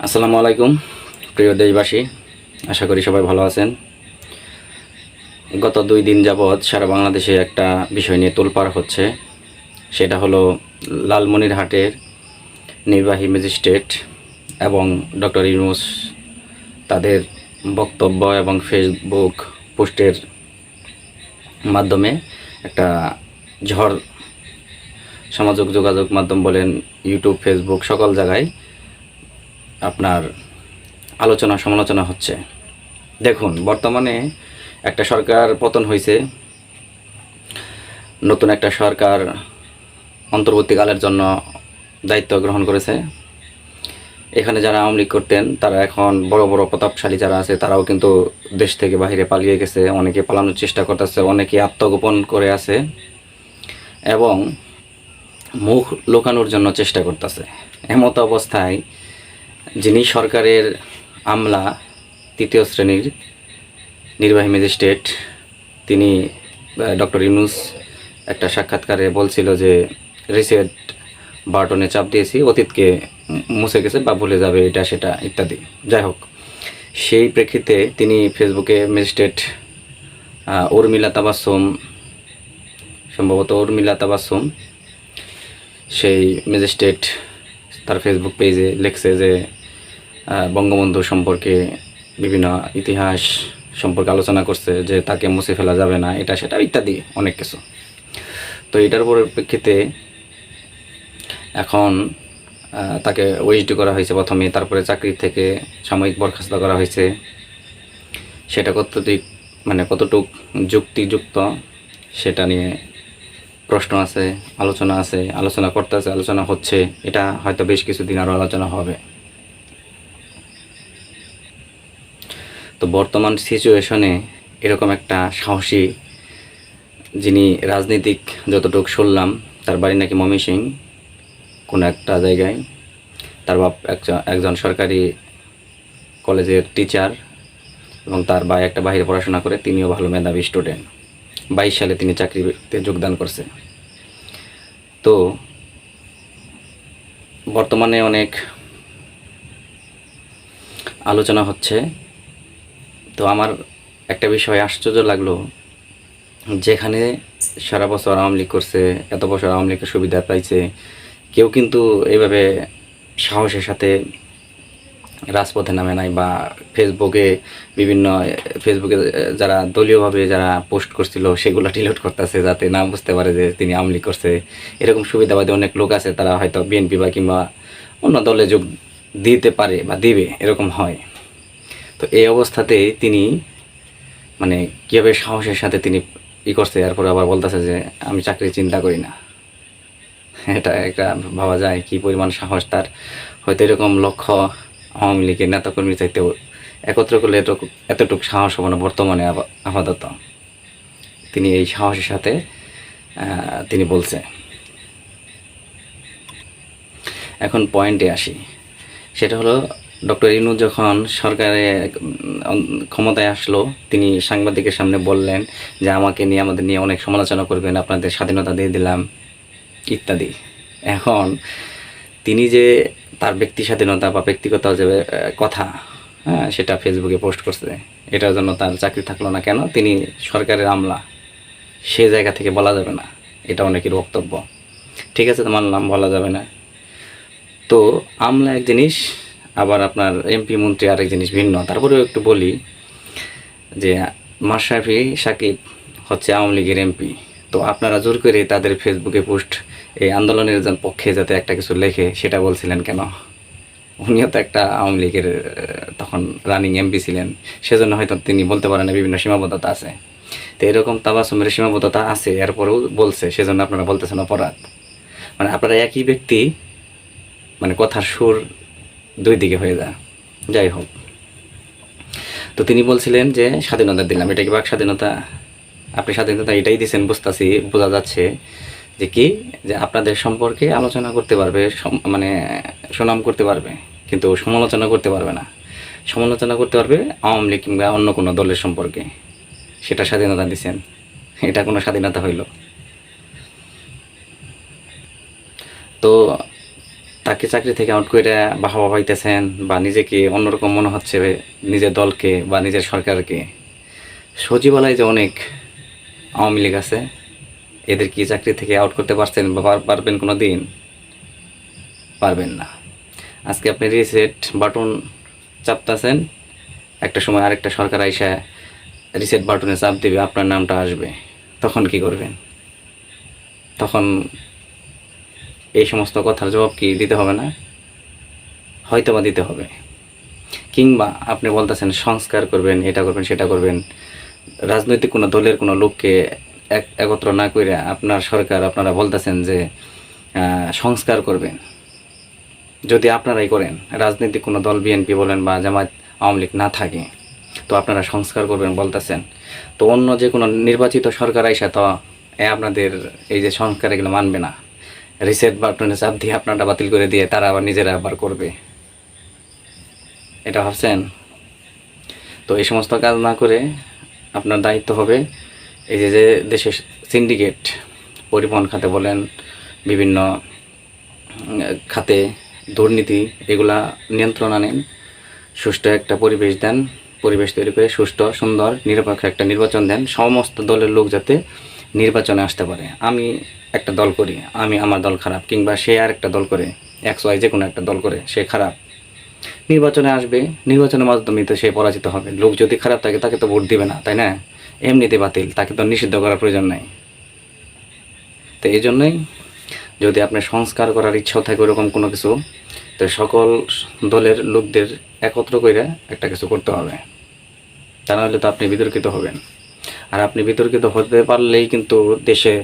আসসালামু আলাইকুম প্রিয় দেশবাসী, আশা করি সবাই ভালো আছেন। গত 2 দিন যাবৎ সারা বাংলাদেশে একটা বিষয় নিয়ে তোলপাড় হচ্ছে, সেটা হলো লালমনিরহাটের নির্বাহী ম্যাজিস্ট্রেট এবং ডক্টর ইউনূস তাদের বক্তব্য এবং ফেসবুক পোস্টের মাধ্যমে একটা ঝড়, সামাজিক যোগাযোগ মাধ্যম বলেন, ইউটিউব, ফেসবুক, সকল জায়গায় আপনার আলোচনা সমালোচনা হচ্ছে। দেখুন, বর্তমানে একটা সরকার পতন হয়েছে, নতুন একটা সরকার অন্তর্বর্তীকালের জন্য দায়িত্ব গ্রহণ করেছে। এখানে যারা আওয়ামী লীগ করতেন তারা এখন বড় বড় প্রতাপশালী যারা আছে তারাও কিন্তু দেশ থেকে বাইরে পালিয়ে গেছে, অনেকে পালানোর চেষ্টা করতেছে, অনেকে আত্মগোপন করে আছে এবং মুখ লুকানোর জন্য চেষ্টা করতেছে। এমত অবস্থায় যিনি সরকারের আমলা, 3য় শ্রেণীর নির্বাহী ম্যাজিস্ট্রেট, তিনি ডক্টর ইউনূস একটা সাক্ষাৎকারে বলছিল যে রিসেট বাটনে চাপ দিয়েছি, অতীতকে মুছে গেছে বা ভুলে যাবে, এটা সেটা ইত্যাদি। যাই হোক, সেই প্রেক্ষিতে তিনি ফেসবুকে ম্যাজিস্ট্রেট উর্মিলা তাবাসসুম, সম্ভবত উর্মিলা তাবাসসুম, সেই ম্যাজিস্ট্রেট তার ফেসবুক পেজে লিখছে যে বঙ্গবন্ধু সম্পর্কে বিভিন্ন ইতিহাস সম্পর্কে আলোচনা করছে, যে তাকে মুছে ফেলা যাবে না, এটা সেটা ইত্যাদি অনেক কিছু। তো এটার পরিপ্রেক্ষিতে এখন তাকে ওএসডি করা হয়েছে প্রথমে, তারপরে চাকরি থেকে সাময়িক বরখাস্ত করা হয়েছে। সেটা কতটুক যুক্তিযুক্ত সেটা নিয়ে প্রশ্ন আছে, আলোচনা আছে, আলোচনা করতেছে, আলোচনা হচ্ছে। এটা হয়তো বেশ কিছুদিন আরও আলোচনা হবে। তো বর্তমান সিচুয়েশনে এরকম একটা সাহসী, যিনি রাজনীতিক, যতটুকু শুনলাম তার বাড়ি নাকি ময়মনসিংহ কোনো একটা জায়গায়, তার বাপ একজন সরকারি কলেজের টিচার এবং তার ভাই একটা বাইরে পড়াশোনা করে, তিনিও ভালো মেধাবী স্টুডেন্ট। 22 সালে তিনি চাকরিতে যোগদান করছে। তো বর্তমানে অনেক আলোচনা হচ্ছে। তো আমার একটা বিষয় আশ্চর্য লাগলো, যেখানে সারা বছর আওয়ামী লীগ করছে, এত বছর আওয়ামী লীগের সুবিধা পাইছে, কেউ কিন্তু এইভাবে সাহসের সাথে রাজপথে নামে নাই, বা ফেসবুকে যারা দলীয়ভাবে যারা পোস্ট করছিল সেগুলো ডিলিট করতেছে যাতে না বুঝতে পারে যে তিনি আওয়ামী লীগ করছে। এরকম সুবিধাবাদী অনেক লোক আছে, তারা হয়তো বিএনপি বা কিংবা অন্য দলে যোগ দিতে পারে বা দিবে, এরকম হয়। তো এই অবস্থাতে তিনি কীভাবে সাহসের সাথে তিনি করছে, এরপরে আবার বলতেছে যে আমি চাকরি চিন্তা করি না। এটা একটা ভাবা যায় কি পরিমাণ সাহস তার। হয়তো এরকম লক্ষ্য আওয়ামী লীগের নেতাকর্মী চাইতেও একত্র করলে এতটুকু সাহস হবে না বর্তমানে। আপাতত তিনি এই সাহসের সাথে তিনি বলছে। এখন পয়েন্টে আসি, সেটা হলো ডক্টর ইউনূস যখন সরকারে ক্ষমতায় আসলো, তিনি সাংবাদিকের সামনে বললেন যে আমাদের নিয়ে অনেক সমালোচনা করবেন, আপনাদের স্বাধীনতা দিয়ে দিলাম ইত্যাদি। এখন তিনি যে তার ব্যক্তি স্বাধীনতা বা ব্যক্তিগত যে কথা, সেটা ফেসবুকে পোস্ট করছে, এটার জন্য তার চাকরি থাকলো না কেন? তিনি সরকারের আমলা, সে জায়গা থেকে বলা যাবে না, এটা অনেকের বক্তব্য। ঠিক আছে, তো মানলাম বলা যাবে না। তো আমলা এক জিনিস, আবার আপনার এমপি মন্ত্রী আরেক জিনিস, ভিন্ন। তারপরেও একটু বলি যে মাশরাফি সাকিব হচ্ছে আওয়ামী লীগের এমপি। তো আপনারা জোর করে তাদের ফেসবুকে পোস্ট, এই আন্দোলনের পক্ষে যাতে একটা কিছু লেখে, সেটা বলছিলেন কেন? উনিও তো একটা আওয়ামী লীগের তখন রানিং এমপি ছিলেন, সেজন্য হয়তো তিনি বলতে পারেন না, বিভিন্ন সীমাবদ্ধতা আছে। তো এরকম তাবাসসুমের সীমাবদ্ধতা আছে, এরপরেও বলছে, সেজন্য আপনারা বলতেছেন অপরাধ। আপনারা একই ব্যক্তি, কথার সুর দুই দিকে হয়ে যায়। যাই হোক, তো তিনি বলছিলেন যে স্বাধীনতা দিলাম, এটা কি বাক স্বাধীনতা? আপনি স্বাধীনতা এটাই দিচ্ছেন, বোঝা যাচ্ছে যে আপনাদের সম্পর্কে আলোচনা করতে পারবে, সুনাম করতে পারবে, কিন্তু সমালোচনা করতে পারবে না। সমালোচনা করতে পারবে আওয়ামী লীগ কিংবা অন্য কোনো দলের সম্পর্কে, সেটা স্বাধীনতা দিচ্ছেন। এটা কোনো স্বাধীনতা হইল? তো তাকে চাকরি থেকে আউট করে বাহবা পাইতেছেন বা নিজেকে অন্যরকম মনে হচ্ছে নিজের দলকে বা নিজের সরকারকে। সচিবালয়ে যে অনেক আওয়ামী লীগ আছে, এদের কি চাকরি থেকে আউট করতে পারছেন বা পারবেন কোনো দিন? পারবেন না। আজকে আপনি রিসেট বাটন চাপতেছেন, একটা সময় আরেকটা সরকার আইসা রিসেট বাটনে চাপ দিবে, আপনার নামটা আসবে, তখন কি করবেন? তখন এই সমস্ত কথার জবাব কি দিতে হবে না? হয়তো বা দিতে হবে। কিংবা আপনি বলতেছেন সংস্কার করবেন, এটা করবেন, সেটা করবেন, রাজনৈতিক কোনো দলের কোনো লোককে একত্র না করে আপনার সরকার, আপনারা বলতেছেন যে সংস্কার করবেন। যদি আপনারাই করেন, রাজনৈতিক কোনো দল বিএনপি বলেন বা জামায়াত আওয়ামী লীগ না থাকে, তো আপনারা সংস্কার করবেন বলতেছেন, তো অন্য যে কোনো নির্বাচিত সরকার আইসা তো আপনাদের এই যে সংস্কার এগুলো মানবে না। রিসেট বাটনে চাপ দিয়ে আপনারটা বাতিল করে দিয়ে তারা আবার নিজেরা আবার করবে, এটা ভাবছেন? তো এই সমস্ত কাজ না করে আপনার দায়িত্ব হবে এই যে যে দেশের সিন্ডিকেট, পরিবহন খাতে বলেন, বিভিন্ন খাতে দুর্নীতি, এগুলা নিয়ন্ত্রণ আনেন, সুষ্ঠু একটা পরিবেশ দেন, পরিবেশ তৈরি করে সুষ্ঠু সুন্দর নিরপেক্ষ একটা নির্বাচন দেন, সমস্ত দলের লোক যাতে নির্বাচনে আসতে পারে। আমি একটা দল করি, আমি আমার দল খারাপ, কিংবা সে আর একটা দল করে, XY যে কোনো একটা দল করে সে খারাপ, নির্বাচনে আসবে, নির্বাচনের মাধ্যমে তো সে পরাজিত হবে। লোক যদি খারাপ থাকে তাকে তো ভোট দিবে না, তাই না? এমনিতে বাতিল, তাকে তো নিষিদ্ধ করার প্রয়োজন নাই। তো এই জন্যই যদি আপনার সংস্কার করার ইচ্ছাও থাকে ওরকম কোনো কিছু, তো সকল দলের লোকদের একত্র করে একটা কিছু করতে হবে, তা নাহলে তো আপনি বিতর্কিত হবেন। আর আপনি বিতর্কিত হতে পারলেই কিন্তু দেশে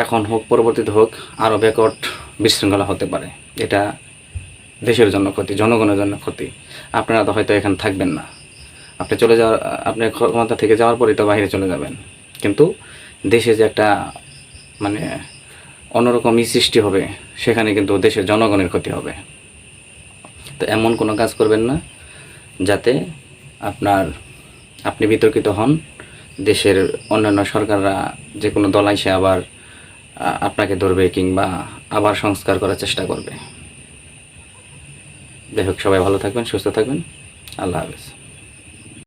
এখন হোক পরবর্তীতে হোক আরও ব্যাকওয়ার্ড বিশৃঙ্খলা হতে পারে। এটা দেশের জন্য ক্ষতি, জনগণের জন্য ক্ষতি। আপনারা তো হয়তো এখানে থাকবেন না, আপনি চলে যাওয়ার, আপনি ক্ষমতা থেকে যাওয়ার পরেই তো বাইরে চলে যাবেন, কিন্তু দেশে যে একটা মানে অন্যরকম সৃষ্টি হবে, সেখানে কিন্তু দেশের জনগণের ক্ষতি হবে। তো এমন কোনো কাজ করবেন না যাতে আপনি বিতর্কিত হন, দেশের অন্যান্য সরকাররা যে কোনো দল এসে আবার আপনাকে ধরবে কিংবা আবার সংস্কার করার চেষ্টা করবে। যাই হোক, সবাই ভালো থাকবেন, সুস্থ থাকবেন। আল্লাহ হাফেজ।